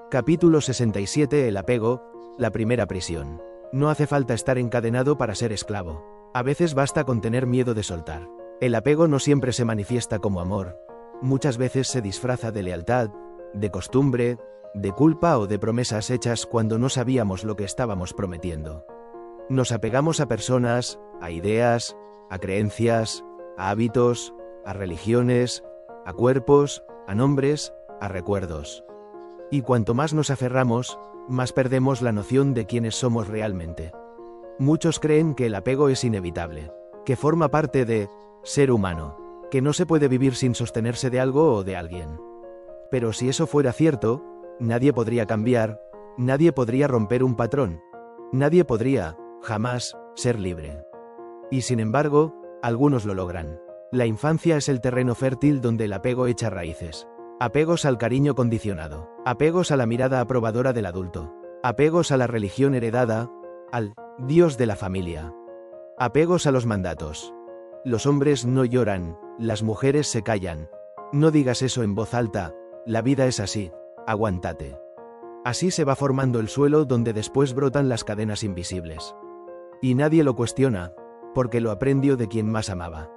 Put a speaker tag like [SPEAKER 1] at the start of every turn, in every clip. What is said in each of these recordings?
[SPEAKER 1] Capítulo 67. El apego, la primera prisión. No hace falta estar encadenado para ser esclavo. A veces basta con tener miedo de soltar. El apego no siempre se manifiesta como amor. Muchas veces se disfraza de lealtad, de costumbre, de culpa o de promesas hechas cuando no sabíamos lo que estábamos prometiendo. Nos apegamos a personas, a ideas, a creencias, a hábitos, a religiones, a cuerpos, a nombres, a recuerdos. Y cuanto más nos aferramos, más perdemos la noción de quiénes somos realmente. Muchos creen que el apego es inevitable, que forma parte de ser humano, que no se puede vivir sin sostenerse de algo o de alguien. Pero si eso fuera cierto, nadie podría cambiar, nadie podría romper un patrón, nadie podría, jamás, ser libre. Y sin embargo, algunos lo logran. La infancia es el terreno fértil donde el apego echa raíces. Apegos al cariño condicionado, apegos a la mirada aprobadora del adulto, apegos a la religión heredada, al Dios de la familia, apegos a los mandatos. Los hombres no lloran, las mujeres se callan. No digas eso en voz alta, la vida es así, aguántate. Así se va formando el suelo donde después brotan las cadenas invisibles. Y nadie lo cuestiona, porque lo aprendió de quien más amaba.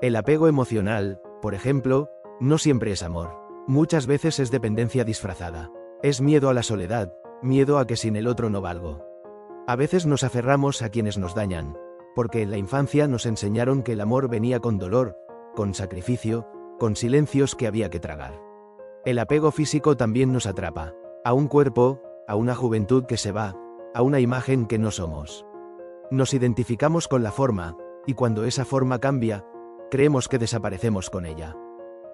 [SPEAKER 1] El apego emocional, por ejemplo, no siempre es amor. Muchas veces es dependencia disfrazada. Es miedo a la soledad, miedo a que sin el otro no valgo. A veces nos aferramos a quienes nos dañan, porque en la infancia nos enseñaron que el amor venía con dolor, con sacrificio, con silencios que había que tragar. El apego físico también nos atrapa, a un cuerpo, a una juventud que se va, a una imagen que no somos. Nos identificamos con la forma, y cuando esa forma cambia, creemos que desaparecemos con ella.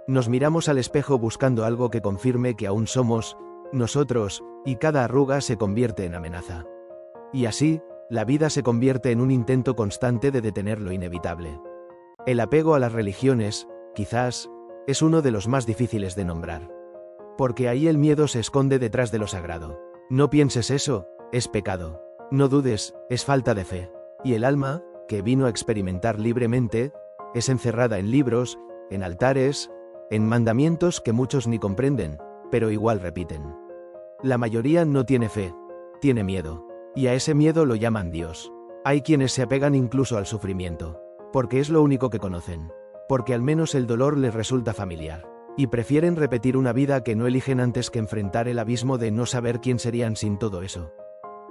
[SPEAKER 1] Nos miramos al espejo buscando algo que confirme que aún somos nosotros, y cada arruga se convierte en amenaza. Y así, la vida se convierte en un intento constante de detener lo inevitable. El apego a las religiones, quizás, es uno de los más difíciles de nombrar. Porque ahí el miedo se esconde detrás de lo sagrado. No pienses eso, es pecado. No dudes, es falta de fe. Y el alma, que vino a experimentar libremente, es encerrada en libros, en altares, en mandamientos que muchos ni comprenden, pero igual repiten. La mayoría no tiene fe, tiene miedo, y a ese miedo lo llaman Dios. Hay quienes se apegan incluso al sufrimiento, porque es lo único que conocen, porque al menos el dolor les resulta familiar, y prefieren repetir una vida que no eligen antes que enfrentar el abismo de no saber quién serían sin todo eso.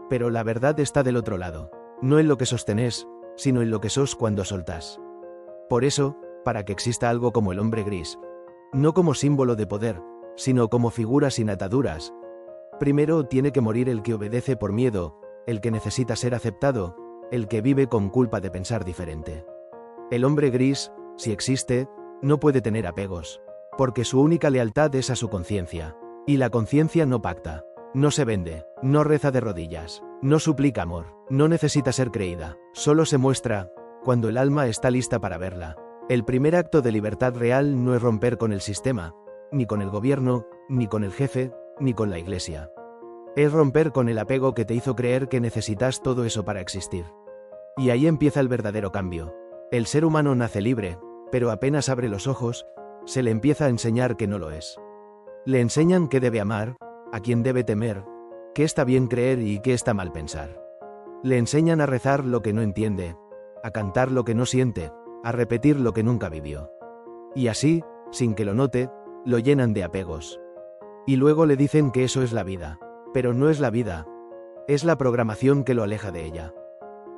[SPEAKER 1] Pero la verdad está del otro lado, no en lo que sostenés, sino en lo que sos cuando soltás. Por eso, para que exista algo como el hombre gris, no como símbolo de poder, sino como figura sin ataduras, primero tiene que morir el que obedece por miedo, el que necesita ser aceptado, el que vive con culpa de pensar diferente. El hombre gris, si existe, no puede tener apegos, porque su única lealtad es a su conciencia, y la conciencia no pacta, no se vende, no reza de rodillas, no suplica amor, no necesita ser creída, solo se muestra cuando el alma está lista para verla. El primer acto de libertad real no es romper con el sistema, ni con el gobierno, ni con el jefe, ni con la iglesia. Es romper con el apego que te hizo creer que necesitas todo eso para existir. Y ahí empieza el verdadero cambio. El ser humano nace libre, pero apenas abre los ojos, se le empieza a enseñar que no lo es. Le enseñan qué debe amar, a quién debe temer, qué está bien creer y qué está mal pensar. Le enseñan a rezar lo que no entiende, a cantar lo que no siente, a repetir lo que nunca vivió. Y así, sin que lo note, lo llenan de apegos. Y luego le dicen que eso es la vida. Pero no es la vida. Es la programación que lo aleja de ella.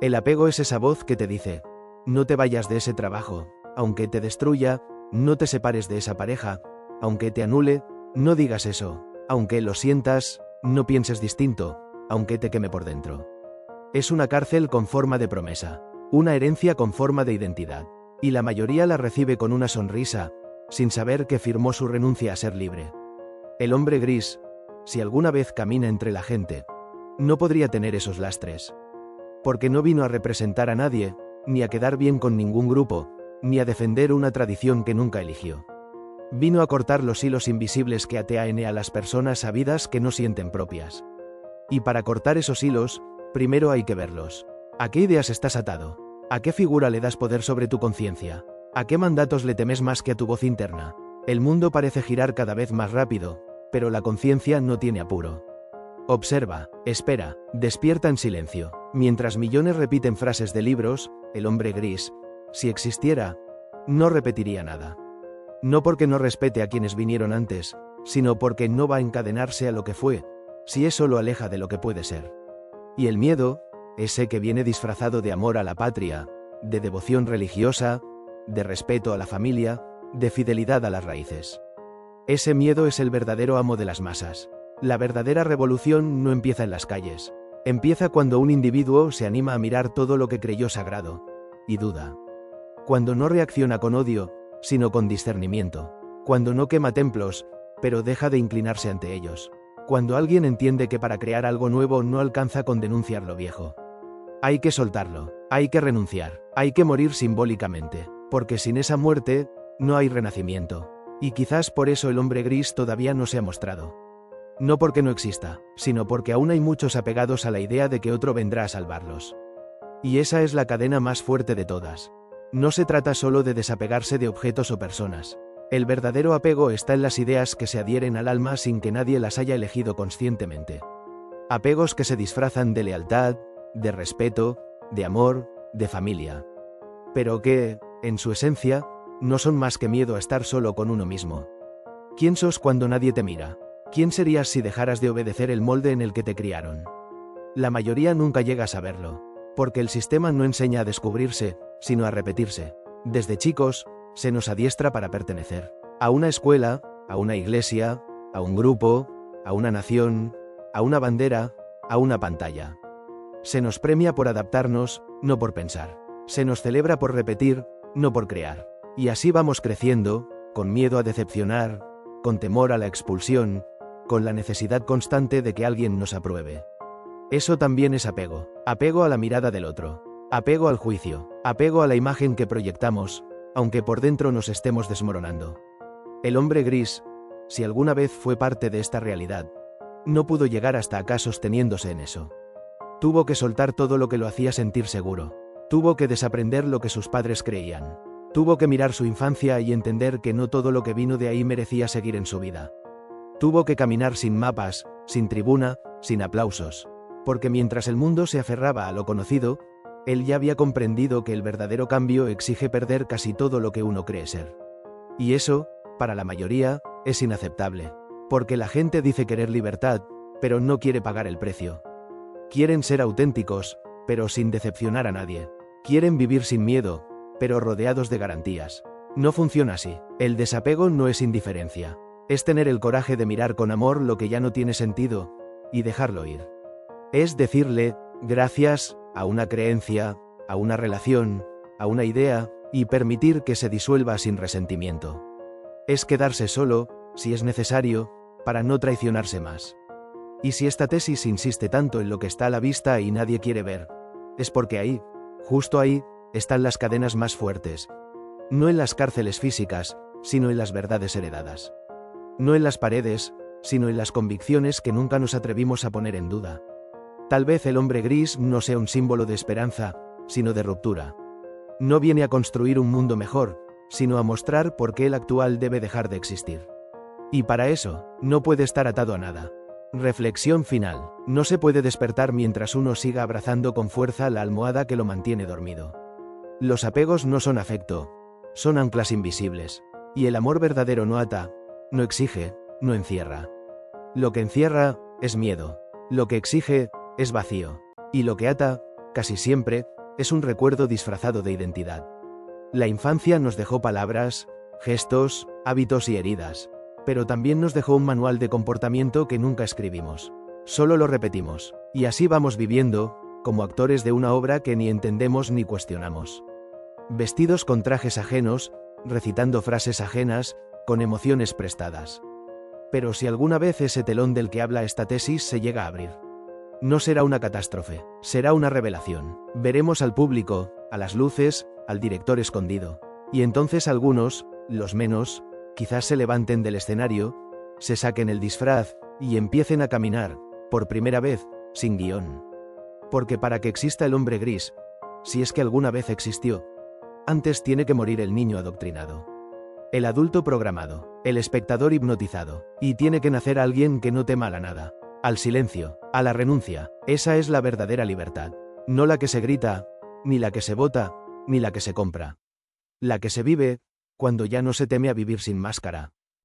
[SPEAKER 1] El apego es esa voz que te dice, no te vayas de ese trabajo, aunque te destruya, no te separes de esa pareja, aunque te anule, no digas eso, aunque lo sientas, no pienses distinto, aunque te queme por dentro. Es una cárcel con forma de promesa. Una herencia con forma de identidad, y la mayoría la recibe con una sonrisa, sin saber que firmó su renuncia a ser libre. El hombre gris, si alguna vez camina entre la gente, no podría tener esos lastres. Porque no vino a representar a nadie, ni a quedar bien con ningún grupo, ni a defender una tradición que nunca eligió. Vino a cortar los hilos invisibles que atean a las personas a vidas que no sienten propias. Y para cortar esos hilos, primero hay que verlos. ¿A qué ideas estás atado? ¿A qué figura le das poder sobre tu conciencia? ¿A qué mandatos le temes más que a tu voz interna? El mundo parece girar cada vez más rápido, pero la conciencia no tiene apuro. Observa, espera, despierta en silencio. Mientras millones repiten frases de libros, el hombre gris, si existiera, no repetiría nada. No porque no respete a quienes vinieron antes, sino porque no va a encadenarse a lo que fue, si eso lo aleja de lo que puede ser. Y el miedo, ese que viene disfrazado de amor a la patria, de devoción religiosa, de respeto a la familia, de fidelidad a las raíces. Ese miedo es el verdadero amo de las masas. La verdadera revolución no empieza en las calles. Empieza cuando un individuo se anima a mirar todo lo que creyó sagrado, y duda. Cuando no reacciona con odio, sino con discernimiento. Cuando no quema templos, pero deja de inclinarse ante ellos. Cuando alguien entiende que para crear algo nuevo no alcanza con denunciar lo viejo. Hay que soltarlo, hay que renunciar, hay que morir simbólicamente, porque sin esa muerte, no hay renacimiento. Y quizás por eso el hombre gris todavía no se ha mostrado. No porque no exista, sino porque aún hay muchos apegados a la idea de que otro vendrá a salvarlos. Y esa es la cadena más fuerte de todas. No se trata solo de desapegarse de objetos o personas. El verdadero apego está en las ideas que se adhieren al alma sin que nadie las haya elegido conscientemente. Apegos que se disfrazan de lealtad, de respeto, de amor, de familia. Pero que, en su esencia, no son más que miedo a estar solo con uno mismo. ¿Quién sos cuando nadie te mira? ¿Quién serías si dejaras de obedecer el molde en el que te criaron? La mayoría nunca llega a saberlo, porque el sistema no enseña a descubrirse, sino a repetirse. Desde chicos, se nos adiestra para pertenecer. A una escuela, a una iglesia, a un grupo, a una nación, a una bandera, a una pantalla. Se nos premia por adaptarnos, no por pensar. Se nos celebra por repetir, no por crear. Y así vamos creciendo, con miedo a decepcionar, con temor a la expulsión, con la necesidad constante de que alguien nos apruebe. Eso también es apego. Apego a la mirada del otro. Apego al juicio. Apego a la imagen que proyectamos, aunque por dentro nos estemos desmoronando. El hombre gris, si alguna vez fue parte de esta realidad, no pudo llegar hasta acá sosteniéndose en eso. Tuvo que soltar todo lo que lo hacía sentir seguro. Tuvo que desaprender lo que sus padres creían. Tuvo que mirar su infancia y entender que no todo lo que vino de ahí merecía seguir en su vida. Tuvo que caminar sin mapas, sin tribuna, sin aplausos. Porque mientras el mundo se aferraba a lo conocido, él ya había comprendido que el verdadero cambio exige perder casi todo lo que uno cree ser. Y eso, para la mayoría, es inaceptable. Porque la gente dice querer libertad, pero no quiere pagar el precio. Quieren ser auténticos, pero sin decepcionar a nadie. Quieren vivir sin miedo, pero rodeados de garantías. No funciona así. El desapego no es indiferencia. Es tener el coraje de mirar con amor lo que ya no tiene sentido, y dejarlo ir. Es decirle, gracias, a una creencia, a una relación, a una idea, y permitir que se disuelva sin resentimiento. Es quedarse solo, si es necesario, para no traicionarse más. Y si esta tesis insiste tanto en lo que está a la vista y nadie quiere ver, es porque ahí, justo ahí, están las cadenas más fuertes. No en las cárceles físicas, sino en las verdades heredadas. No en las paredes, sino en las convicciones que nunca nos atrevimos a poner en duda. Tal vez el hombre gris no sea un símbolo de esperanza, sino de ruptura. No viene a construir un mundo mejor, sino a mostrar por qué el actual debe dejar de existir. Y para eso, no puede estar atado a nada. Reflexión final. No se puede despertar mientras uno siga abrazando con fuerza la almohada que lo mantiene dormido. Los apegos no son afecto, son anclas invisibles. Y el amor verdadero no ata, no exige, no encierra. Lo que encierra, es miedo. Lo que exige, es vacío. Y lo que ata, casi siempre, es un recuerdo disfrazado de identidad. La infancia nos dejó palabras, gestos, hábitos y heridas. Pero también nos dejó un manual de comportamiento que nunca escribimos. Solo lo repetimos. Y así vamos viviendo, como actores de una obra que ni entendemos ni cuestionamos. Vestidos con trajes ajenos, recitando frases ajenas, con emociones prestadas. Pero si alguna vez ese telón del que habla esta tesis se llega a abrir, no será una catástrofe, será una revelación. Veremos al público, a las luces, al director escondido. Y entonces algunos, los menos, quizás se levanten del escenario, se saquen el disfraz, y empiecen a caminar, por primera vez, sin guión. Porque para que exista el hombre gris, si es que alguna vez existió, antes tiene que morir el niño adoctrinado. El adulto programado, el espectador hipnotizado. Y tiene que nacer alguien que no tema la nada, al silencio, a la renuncia. Esa es la verdadera libertad. No la que se grita, ni la que se vota, ni la que se compra. La que se vive, cuando ya no se teme a vivir sin máscara.